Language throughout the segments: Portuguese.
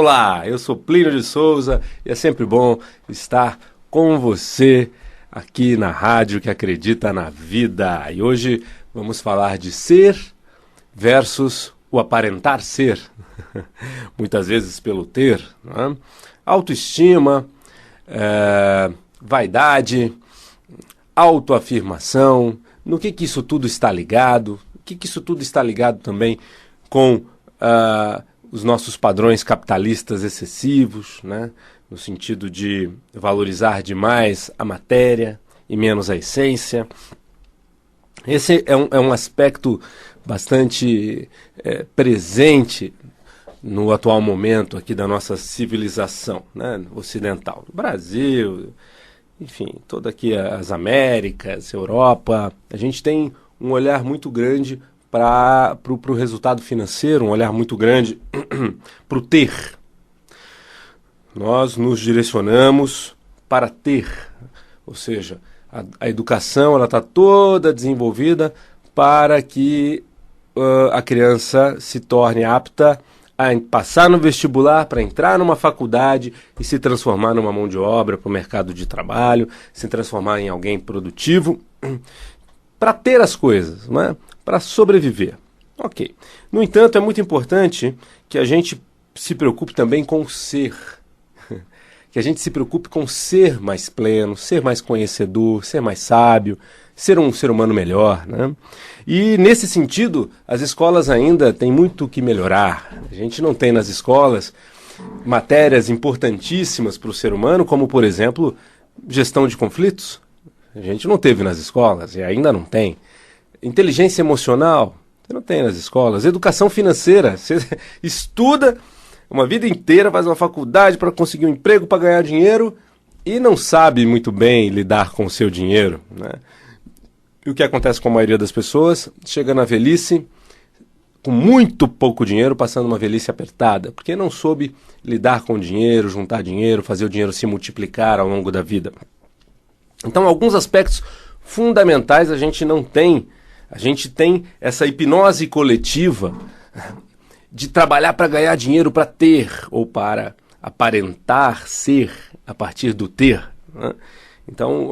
Olá, eu sou Plínio de Souza e é sempre bom estar com você aqui na rádio que acredita na vida. E hoje vamos falar de ser versus o aparentar ser. Muitas vezes pelo ter, né? Autoestima, vaidade, autoafirmação. No que isso tudo está ligado? O que isso tudo está ligado também com os nossos padrões capitalistas excessivos, né? No sentido de valorizar demais a matéria e menos a essência. Esse é um aspecto bastante presente no atual momento aqui da nossa civilização, né, ocidental. Brasil, enfim, toda aqui as Américas, Europa, a gente tem um olhar muito grande para o resultado financeiro, um olhar muito grande para o ter. Nós nos direcionamos para ter, ou seja, a educação está toda desenvolvida para que a criança se torne apta a passar no vestibular, para entrar numa faculdade e se transformar numa mão de obra para o mercado de trabalho, se transformar em alguém produtivo, para ter as coisas, não é? Para sobreviver. Ok. No entanto, é muito importante que a gente se preocupe também com o ser. Que a gente se preocupe com ser mais pleno, ser mais conhecedor, ser mais sábio, ser um ser humano melhor, né? E, nesse sentido, as escolas ainda têm muito que melhorar. A gente não tem nas escolas matérias importantíssimas para o ser humano, como, por exemplo, gestão de conflitos. A gente não teve nas escolas e ainda não tem. Inteligência emocional, você não tem nas escolas. Educação financeira, você estuda uma vida inteira, faz uma faculdade para conseguir um emprego, para ganhar dinheiro e não sabe muito bem lidar com o seu dinheiro, né? E o que acontece com a maioria das pessoas? Chega na velhice com muito pouco dinheiro, passando uma velhice apertada, porque não soube lidar com o dinheiro, juntar dinheiro, fazer o dinheiro se multiplicar ao longo da vida. Então, alguns aspectos fundamentais a gente não tem. A gente tem essa hipnose coletiva de trabalhar para ganhar dinheiro, para ter, ou para aparentar ser a partir do ter, né? Então,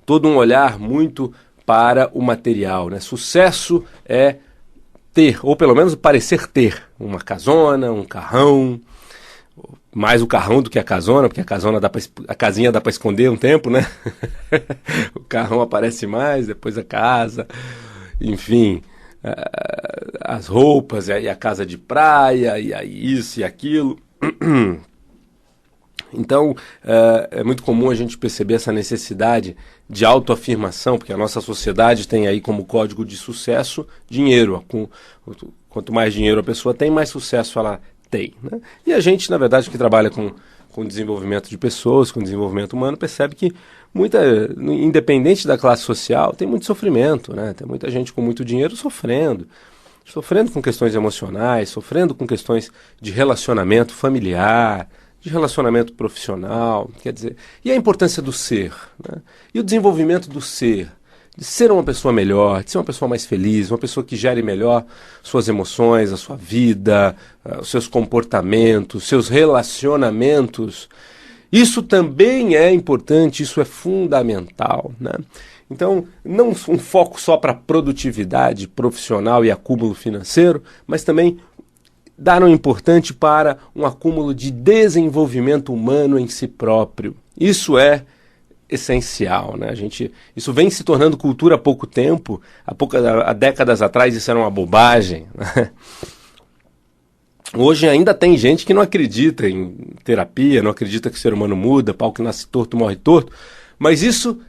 todo um olhar muito para o material, né? Sucesso é ter, ou pelo menos parecer ter, uma casona, um carrão, mais o carrão do que a casona, porque a casinha dá para esconder um tempo, né? O carrão aparece mais, depois a casa, enfim, as roupas, e a casa de praia, e aí isso e aquilo. Então, é muito comum a gente perceber essa necessidade de autoafirmação, porque a nossa sociedade tem aí como código de sucesso dinheiro. Quanto mais dinheiro a pessoa tem, mais sucesso ela tem, né? E a gente, na verdade, que trabalha com desenvolvimento de pessoas, com desenvolvimento humano, percebe que independente da classe social, tem muito sofrimento, né? Tem muita gente com muito dinheiro sofrendo com questões emocionais, sofrendo com questões de relacionamento familiar, de relacionamento profissional, quer dizer, e a importância do ser, né? E o desenvolvimento do ser, de ser uma pessoa melhor, de ser uma pessoa mais feliz, uma pessoa que gere melhor suas emoções, a sua vida, os seus comportamentos, seus relacionamentos. Isso também é importante, isso é fundamental, né? Então, não um foco só para produtividade profissional e acúmulo financeiro, mas também dar um importante para um acúmulo de desenvolvimento humano em si próprio. Isso é essencial, né? Isso vem se tornando cultura há pouco tempo. Há décadas atrás isso era uma bobagem, né? Hoje ainda tem gente que não acredita em terapia, não acredita que o ser humano muda, pau que nasce torto morre torto, mas isso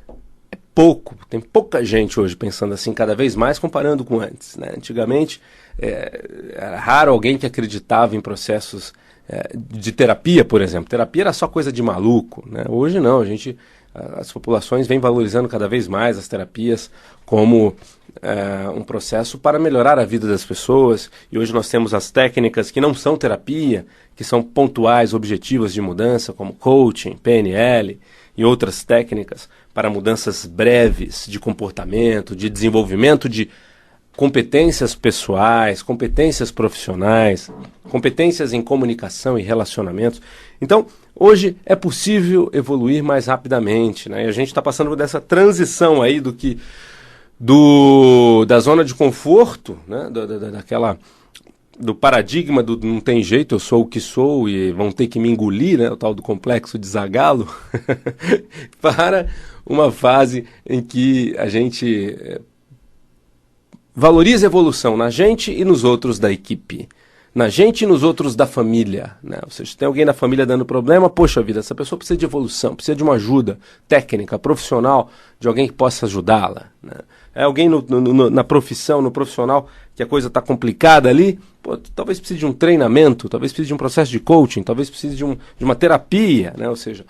é pouco. Tem pouca gente hoje pensando assim, cada vez mais comparando com antes, né? Antigamente era raro alguém que acreditava em processos de terapia, por exemplo. Terapia era só coisa de maluco, né? Hoje não, as populações vêm valorizando cada vez mais as terapias como um processo para melhorar a vida das pessoas. E hoje nós temos as técnicas que não são terapia, que são pontuais, objetivas de mudança, como coaching, PNL e outras técnicas para mudanças breves de comportamento, de desenvolvimento de competências pessoais, competências profissionais, competências em comunicação e relacionamentos. Então, hoje é possível evoluir mais rapidamente, né? E a gente está passando por essa transição aí da zona de conforto, né? Do paradigma do não tem jeito, eu sou o que sou e vão ter que me engolir, né? O tal do complexo de Zagallo, para uma fase em que a gente valoriza a evolução na gente e nos outros da equipe, na gente e nos outros da família, né? Ou seja, tem alguém na família dando problema, poxa vida, essa pessoa precisa de evolução, precisa de uma ajuda técnica, profissional, de alguém que possa ajudá-la, né? É alguém na profissão, no profissional, que a coisa está complicada ali, pô, talvez precise de um treinamento, talvez precise de um processo de coaching, talvez precise de uma terapia, né? Ou seja,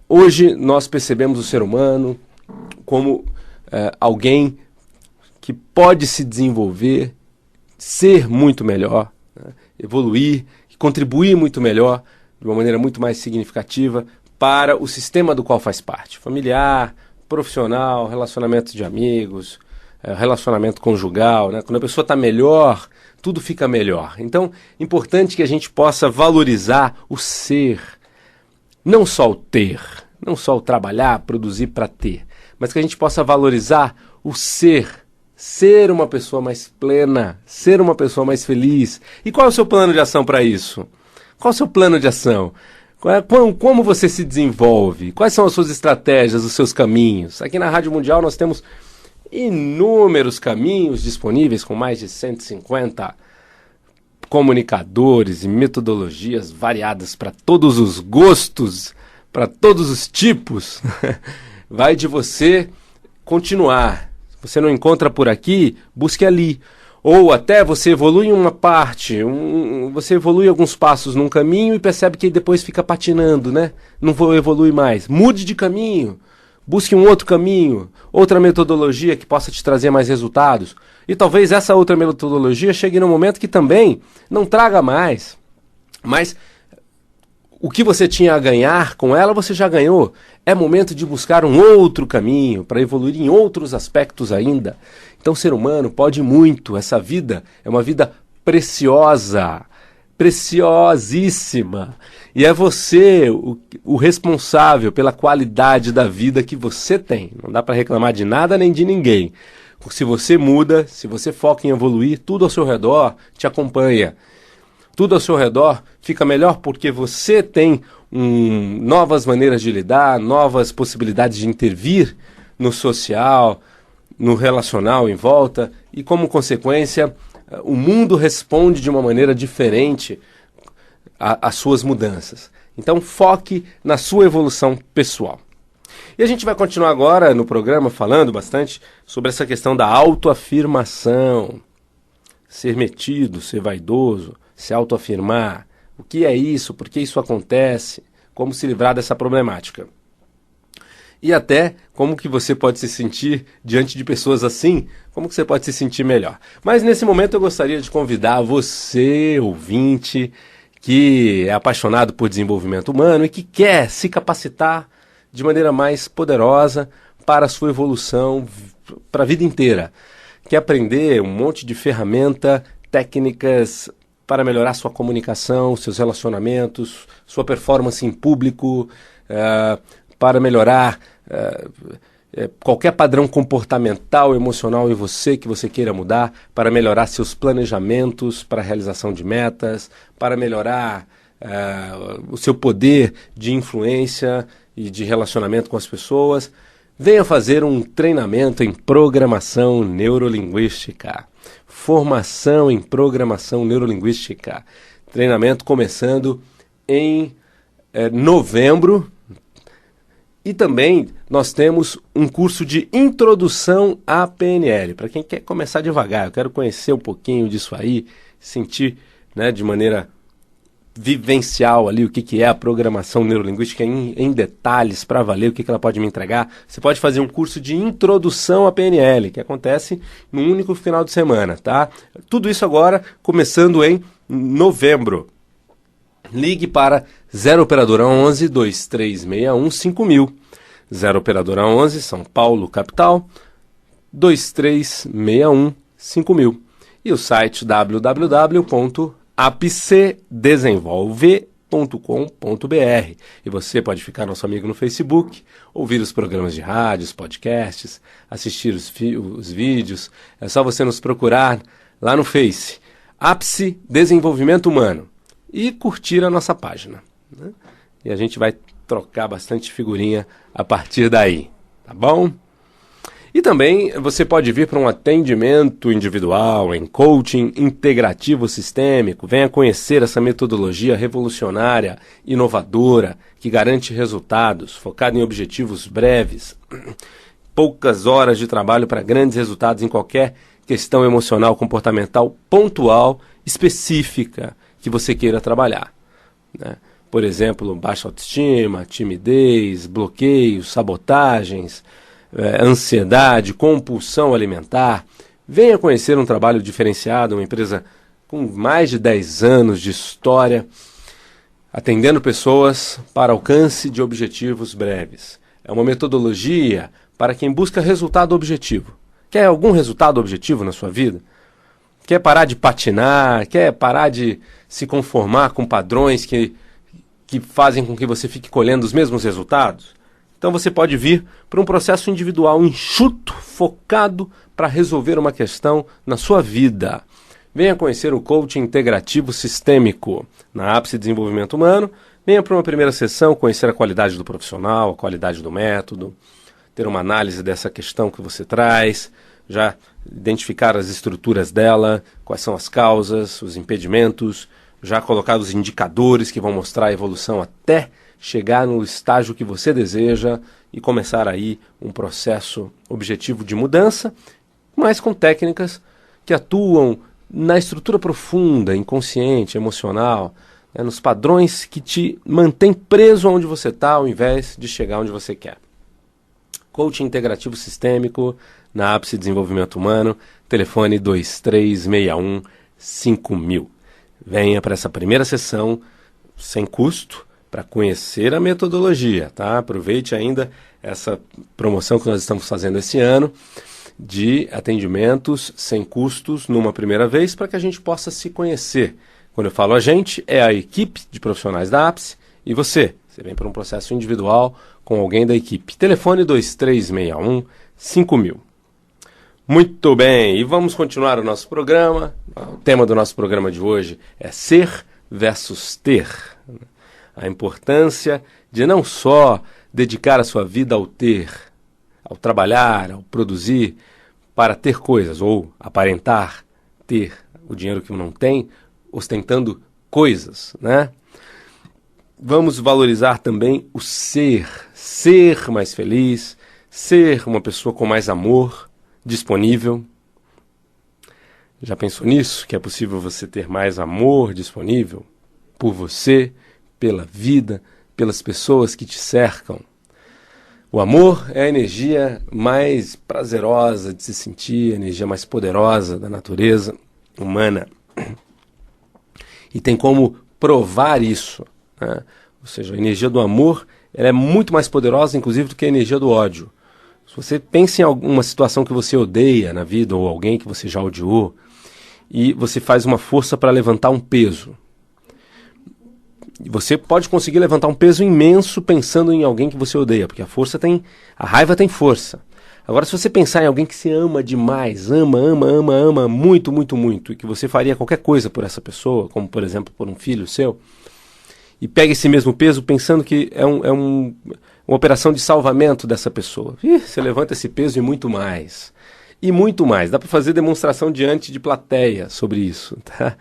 hoje nós percebemos o ser humano como alguém que pode se desenvolver, ser muito melhor, né? Evoluir, contribuir muito melhor, de uma maneira muito mais significativa para o sistema do qual faz parte, familiar, profissional, relacionamento de amigos, relacionamento conjugal, né? Quando a pessoa está melhor, tudo fica melhor. Então, importante que a gente possa valorizar o ser, não só o ter, não só o trabalhar, produzir para ter, mas que a gente possa valorizar o ser uma pessoa mais plena, ser uma pessoa mais feliz. E qual é o seu plano de ação para isso? Qual é o seu plano de ação? Como você se desenvolve? Quais são as suas estratégias, os seus caminhos? Aqui na Rádio Mundial nós temos inúmeros caminhos disponíveis, com mais de 150 comunicadores e metodologias variadas para todos os gostos, para todos os tipos. Vai de você continuar. Se você não encontra por aqui, busque ali. Ou até você evolui em uma parte, você evolui alguns passos num caminho e percebe que depois fica patinando, né? Não evolui mais. Mude de caminho, busque um outro caminho, outra metodologia que possa te trazer mais resultados. E talvez essa outra metodologia chegue num momento que também não traga mais. Mas o que você tinha a ganhar com ela, você já ganhou. É momento de buscar um outro caminho para evoluir em outros aspectos ainda. Então o ser humano pode muito. Essa vida é uma vida preciosa, preciosíssima. E é você o responsável pela qualidade da vida que você tem. Não dá para reclamar de nada nem de ninguém. Se você muda, se você foca em evoluir, tudo ao seu redor te acompanha. Tudo ao seu redor fica melhor porque você tem novas maneiras de lidar, novas possibilidades de intervir no social, no relacional em volta, e como consequência, o mundo responde de uma maneira diferente às suas mudanças. Então foque na sua evolução pessoal. E a gente vai continuar agora no programa falando bastante sobre essa questão da autoafirmação, ser metido, ser vaidoso, se autoafirmar, o que é isso, por que isso acontece, como se livrar dessa problemática. E até como que você pode se sentir diante de pessoas assim, como que você pode se sentir melhor. Mas nesse momento eu gostaria de convidar você, ouvinte, que é apaixonado por desenvolvimento humano e que quer se capacitar de maneira mais poderosa para a sua evolução, para a vida inteira. Quer aprender um monte de ferramenta, técnicas para melhorar sua comunicação, seus relacionamentos, sua performance em público, para melhorar qualquer padrão comportamental, emocional em você que você queira mudar, para melhorar seus planejamentos para a realização de metas, para melhorar o seu poder de influência e de relacionamento com as pessoas. Venha fazer um treinamento em programação neurolinguística. Formação em programação neurolinguística. Treinamento começando em novembro. E também nós temos um curso de introdução à PNL. Para quem quer começar devagar, eu quero conhecer um pouquinho disso aí, sentir, né, de maneira vivencial ali o que é a programação neurolinguística em detalhes, para valer o que ela pode me entregar. Você pode fazer um curso de introdução à PNL, que acontece num único final de semana, tá? Tudo isso agora começando em novembro. Ligue para 0 operadora 11 2361 5000. 0 operadora 11 São Paulo, capital. 2361 5000. E o site www.apcdesenvolve.com.br. E você pode ficar nosso amigo no Facebook, ouvir os programas de rádio, os podcasts, assistir os vídeos. É só você nos procurar lá no Face, Ápice Desenvolvimento Humano, e curtir a nossa página, né? E a gente vai trocar bastante figurinha a partir daí, tá bom? E também você pode vir para um atendimento individual em coaching integrativo sistêmico. Venha conhecer essa metodologia revolucionária, inovadora, que garante resultados, focada em objetivos breves, poucas horas de trabalho para grandes resultados em qualquer questão emocional, comportamental, pontual, específica, que você queira trabalhar, né? Por exemplo, baixa autoestima, timidez, bloqueios, sabotagens, ansiedade, compulsão alimentar. Venha conhecer um trabalho diferenciado, uma empresa com mais de 10 anos de história, atendendo pessoas para alcance de objetivos breves. É uma metodologia para quem busca resultado objetivo. Quer algum resultado objetivo na sua vida? Quer parar de patinar? Quer parar de se conformar com padrões que fazem com que você fique colhendo os mesmos resultados? Então você pode vir para um processo individual enxuto, focado para resolver uma questão na sua vida. Venha conhecer o coaching integrativo sistêmico na Ápice Desenvolvimento Humano. Venha para uma primeira sessão conhecer a qualidade do profissional, a qualidade do método, ter uma análise dessa questão que você traz, já identificar as estruturas dela, quais são as causas, os impedimentos, já colocar os indicadores que vão mostrar a evolução até chegar no estágio que você deseja e começar aí um processo objetivo de mudança, mas com técnicas que atuam na estrutura profunda, inconsciente, emocional, né, nos padrões que te mantém preso onde você está ao invés de chegar onde você quer. Coaching integrativo sistêmico na Ápice Desenvolvimento Humano, telefone 2361 5000. Venha para essa primeira sessão sem custo para conhecer a metodologia, tá? Aproveite ainda essa promoção que nós estamos fazendo esse ano de atendimentos sem custos numa primeira vez para que a gente possa se conhecer. Quando eu falo a gente, é a equipe de profissionais da Ápice e você. Você vem para um processo individual com alguém da equipe. Telefone 2361 5000. Muito bem, e vamos continuar o nosso programa. O tema do nosso programa de hoje é ser versus ter. A importância de não só dedicar a sua vida ao ter, ao trabalhar, ao produzir, para ter coisas, ou aparentar ter o dinheiro que não tem, ostentando coisas, né? Vamos valorizar também o ser mais feliz, ser uma pessoa com mais amor disponível. Já pensou nisso? Que é possível você ter mais amor disponível por você, pela vida, pelas pessoas que te cercam. O amor é a energia mais prazerosa de se sentir, a energia mais poderosa da natureza humana. E tem como provar isso, né? Ou seja, a energia do amor ela é muito mais poderosa, inclusive, do que a energia do ódio. Se você pensa em alguma situação que você odeia na vida, ou alguém que você já odiou, e você faz uma força para levantar um peso. E você pode conseguir levantar um peso imenso pensando em alguém que você odeia, porque a raiva tem força. Agora, se você pensar em alguém que você ama demais, ama muito, muito, muito, e que você faria qualquer coisa por essa pessoa, como, por exemplo, por um filho seu, e pega esse mesmo peso pensando que é uma operação de salvamento dessa pessoa. Você levanta esse peso e muito mais. E muito mais. Dá para fazer demonstração diante de plateia sobre isso, tá?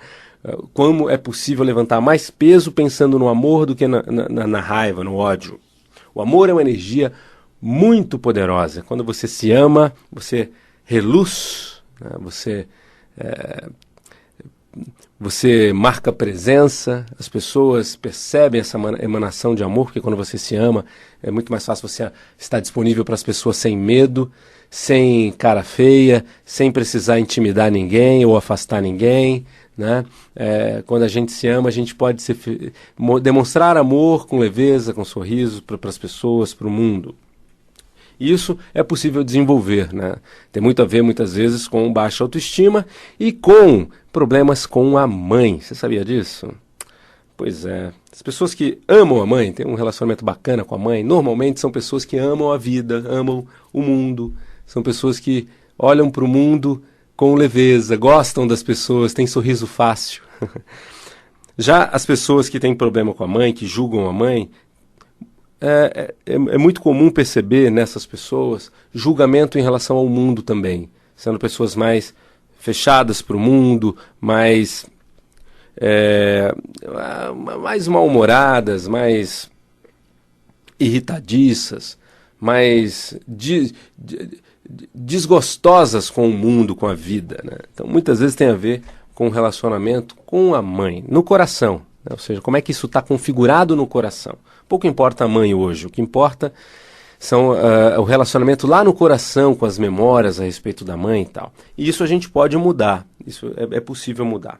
Como é possível levantar mais peso pensando no amor do que na raiva, no ódio. O amor é uma energia muito poderosa. Quando você se ama, você reluz, né? Você marca presença, as pessoas percebem essa emanação de amor, porque quando você se ama, é muito mais fácil você estar disponível para as pessoas sem medo, sem cara feia, sem precisar intimidar ninguém ou afastar ninguém, né? Quando a gente se ama, a gente pode demonstrar amor com leveza, com sorriso para as pessoas, para o mundo. E isso é possível desenvolver, né? Tem muito a ver, muitas vezes, com baixa autoestima e com problemas com a mãe. Você sabia disso? Pois é. As pessoas que amam a mãe, têm um relacionamento bacana com a mãe, normalmente são pessoas que amam a vida, amam o mundo. São pessoas que olham para o mundo com leveza, gostam das pessoas, têm sorriso fácil. Já as pessoas que têm problema com a mãe, que julgam a mãe, é muito comum perceber nessas pessoas julgamento em relação ao mundo também, sendo pessoas mais fechadas para o mundo, mais mal-humoradas, mais irritadiças, mais desgostosas com o mundo, com a vida, né? Então, muitas vezes tem a ver com o relacionamento com a mãe, no coração, né? Ou seja, como é que isso está configurado no coração. Pouco importa a mãe hoje, o que importa são o relacionamento lá no coração, com as memórias a respeito da mãe e tal. E isso a gente pode mudar, isso é possível mudar.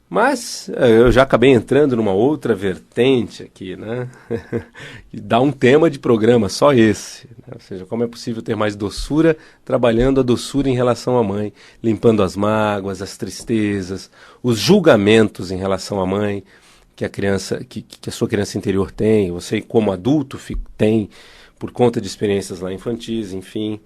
Mas eu já acabei entrando numa outra vertente aqui, né? Que dá um tema de programa, só esse. Né? Ou seja, como é possível ter mais doçura trabalhando a doçura em relação à mãe, limpando as mágoas, as tristezas, os julgamentos em relação à mãe que a sua criança interior tem, você como adulto tem por conta de experiências lá infantis, enfim.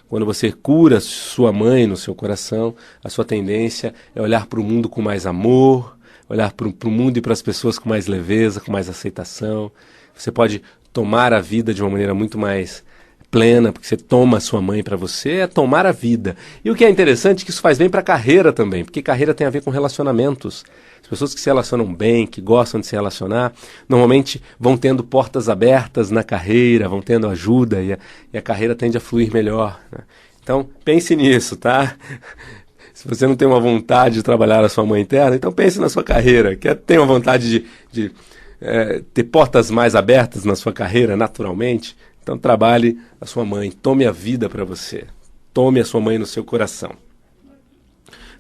Quando você cura sua mãe no seu coração, a sua tendência é olhar para o mundo com mais amor, olhar para o mundo e para as pessoas com mais leveza, com mais aceitação. Você pode tomar a vida de uma maneira muito mais plena, porque você toma a sua mãe para você, é tomar a vida. E o que é interessante é que isso faz bem para a carreira também, porque carreira tem a ver com relacionamentos. As pessoas que se relacionam bem, que gostam de se relacionar, normalmente vão tendo portas abertas na carreira, vão tendo ajuda e a carreira tende a fluir melhor, né? Então, pense nisso, tá? Se você não tem uma vontade de trabalhar a sua mãe interna, então pense na sua carreira. Tem uma vontade de ter portas mais abertas na sua carreira, naturalmente? Então, trabalhe a sua mãe, tome a vida para você. Tome a sua mãe no seu coração.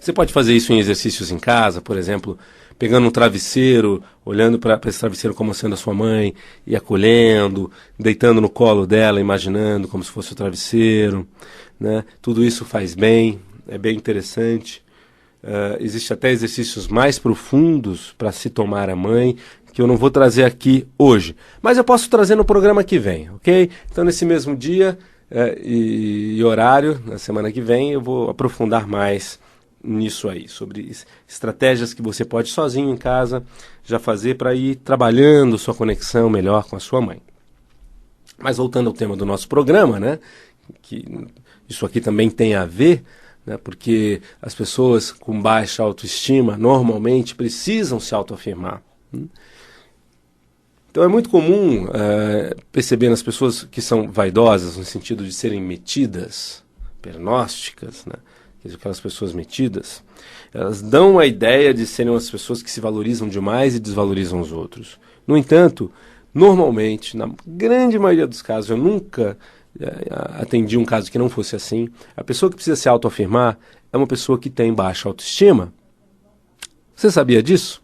Você pode fazer isso em exercícios em casa, por exemplo, pegando um travesseiro, olhando para esse travesseiro como sendo a sua mãe, e acolhendo, deitando no colo dela, imaginando como se fosse o travesseiro, né? Tudo isso faz bem, é bem interessante. Existem até exercícios mais profundos para se tomar a mãe, que eu não vou trazer aqui hoje, mas eu posso trazer no programa que vem, ok? Então, nesse mesmo dia e horário, na semana que vem, eu vou aprofundar mais nisso aí, sobre estratégias que você pode sozinho em casa já fazer para ir trabalhando sua conexão melhor com a sua mãe. Mas voltando ao tema do nosso programa, né, que isso aqui também tem a ver, né, porque as pessoas com baixa autoestima normalmente precisam se autoafirmar. Então é muito comum perceber nas pessoas que são vaidosas, no sentido de serem metidas, pernósticas, né, aquelas pessoas metidas, elas dão a ideia de serem umas pessoas que se valorizam demais e desvalorizam os outros. No entanto, normalmente, na grande maioria dos casos, eu nunca atendi um caso que não fosse assim, a pessoa que precisa se autoafirmar é uma pessoa que tem baixa autoestima. Você sabia disso?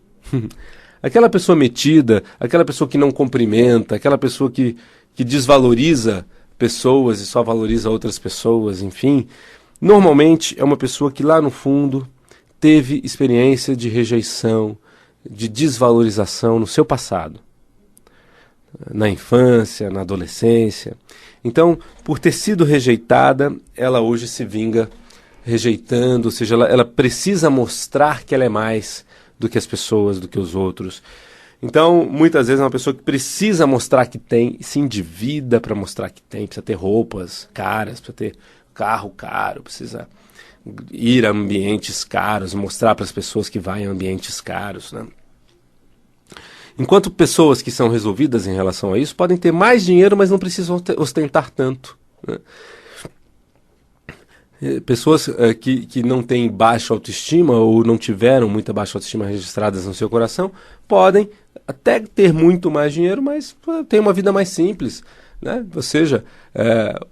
Aquela pessoa metida, aquela pessoa que não cumprimenta, aquela pessoa que desvaloriza pessoas e só valoriza outras pessoas, enfim, normalmente é uma pessoa que lá no fundo teve experiência de rejeição, de desvalorização no seu passado, na infância, na adolescência. Então, por ter sido rejeitada, ela hoje se vinga rejeitando, ou seja, ela precisa mostrar que ela é mais do que as pessoas, do que os outros. Então, muitas vezes é uma pessoa que precisa mostrar que tem, se endivida para mostrar que tem, precisa ter roupas caras, precisa ter carro caro, precisa ir a ambientes caros, mostrar para as pessoas que vai a ambientes caros, né? Enquanto pessoas que são resolvidas em relação a isso podem ter mais dinheiro, mas não precisam ostentar tanto, né? Pessoas que não têm baixa autoestima ou não tiveram muita baixa autoestima registradas no seu coração podem até ter muito mais dinheiro, mas ter uma vida mais simples, né? Ou seja,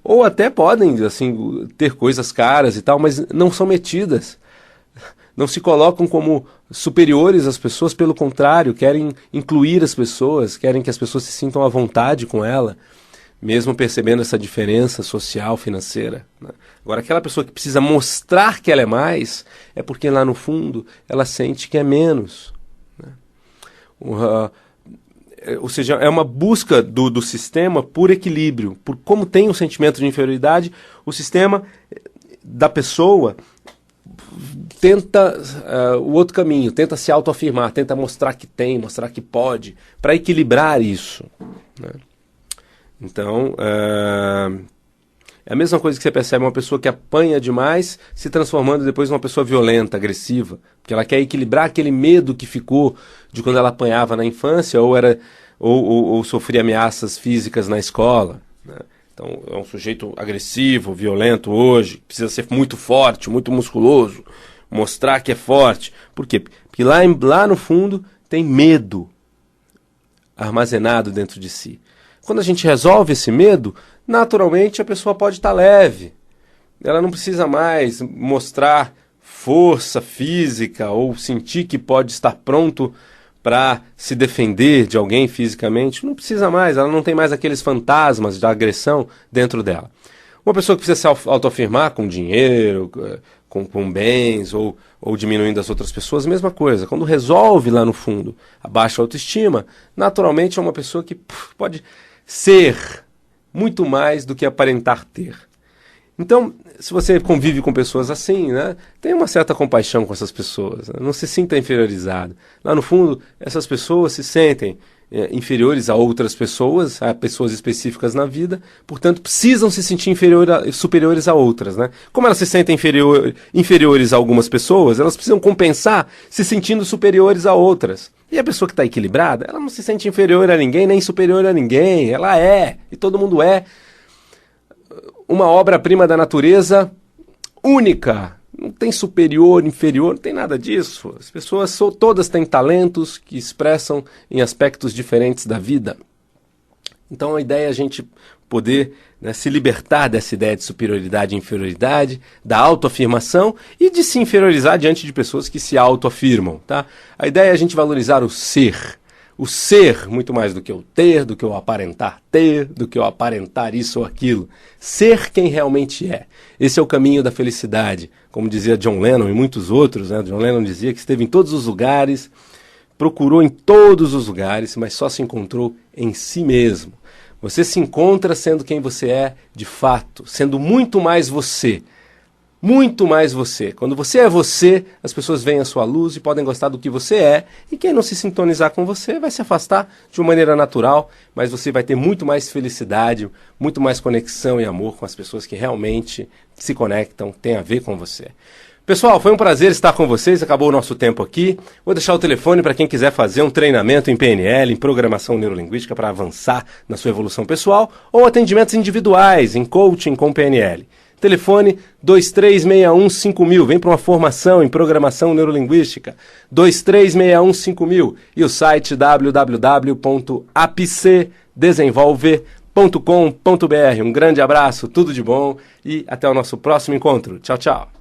ou até podem assim, ter coisas caras e tal, mas não são metidas, não se colocam como superiores às pessoas, pelo contrário, querem incluir as pessoas, querem que as pessoas se sintam à vontade com ela, mesmo percebendo essa diferença social, financeira, né? Agora, aquela pessoa que precisa mostrar que ela é mais, é porque lá no fundo ela sente que é menos, né? Ou seja, é uma busca do sistema por equilíbrio, por como tem um sentimento de inferioridade, o sistema da pessoa tenta o outro caminho, tenta se autoafirmar, tenta mostrar que tem, mostrar que pode, para equilibrar isso, né? Então, é a mesma coisa que você percebe uma pessoa que apanha demais se transformando depois numa pessoa violenta, agressiva, porque ela quer equilibrar aquele medo que ficou de quando ela apanhava na infância ou sofria ameaças físicas na escola, né? Então, é um sujeito agressivo, violento hoje, precisa ser muito forte, muito musculoso, mostrar que é forte. Por quê? Porque lá no fundo tem medo armazenado dentro de si. Quando a gente resolve esse medo, naturalmente a pessoa pode estar leve. Ela não precisa mais mostrar força física ou sentir que pode estar pronto para se defender de alguém fisicamente. Não precisa mais, ela não tem mais aqueles fantasmas da agressão dentro dela. Uma pessoa que precisa se autoafirmar com dinheiro, com bens ou diminuindo as outras pessoas, mesma coisa. Quando resolve lá no fundo a baixa autoestima, naturalmente é uma pessoa que pode ser muito mais do que aparentar ter. Então, se você convive com pessoas assim, né, tenha uma certa compaixão com essas pessoas, né? Não se sinta inferiorizado. Lá no fundo, essas pessoas se sentem inferiores a outras pessoas, a pessoas específicas na vida, portanto, precisam se sentir superiores a outras, né? Como elas se sentem inferiores a algumas pessoas, elas precisam compensar se sentindo superiores a outras. E a pessoa que está equilibrada, ela não se sente inferior a ninguém, nem superior a ninguém. Ela é, e todo mundo é, uma obra-prima da natureza única. Não tem superior, inferior, não tem nada disso. As pessoas todas têm talentos que expressam em aspectos diferentes da vida. Então a ideia é a gente poder, né, se libertar dessa ideia de superioridade e inferioridade, da autoafirmação e de se inferiorizar diante de pessoas que se autoafirmam, tá? A ideia é a gente valorizar o ser. O ser, muito mais do que o ter, do que o aparentar ter, do que o aparentar isso ou aquilo. Ser quem realmente é. Esse é o caminho da felicidade. Como dizia John Lennon e muitos outros, né? John Lennon dizia que esteve em todos os lugares, procurou em todos os lugares, mas só se encontrou em si mesmo. Você se encontra sendo quem você é de fato, sendo muito mais você. Muito mais você. Quando você é você, as pessoas veem a sua luz e podem gostar do que você é, e quem não se sintonizar com você vai se afastar de uma maneira natural, mas você vai ter muito mais felicidade, muito mais conexão e amor com as pessoas que realmente se conectam, têm a ver com você. Pessoal, foi um prazer estar com vocês, acabou o nosso tempo aqui. Vou deixar o telefone para quem quiser fazer um treinamento em PNL, em programação neurolinguística para avançar na sua evolução pessoal, ou atendimentos individuais em coaching com PNL. Telefone 23615000, vem para uma formação em programação neurolinguística, 23615000 e o site www.apcdesenvolve.com.br. Um grande abraço, tudo de bom e até o nosso próximo encontro. Tchau, tchau.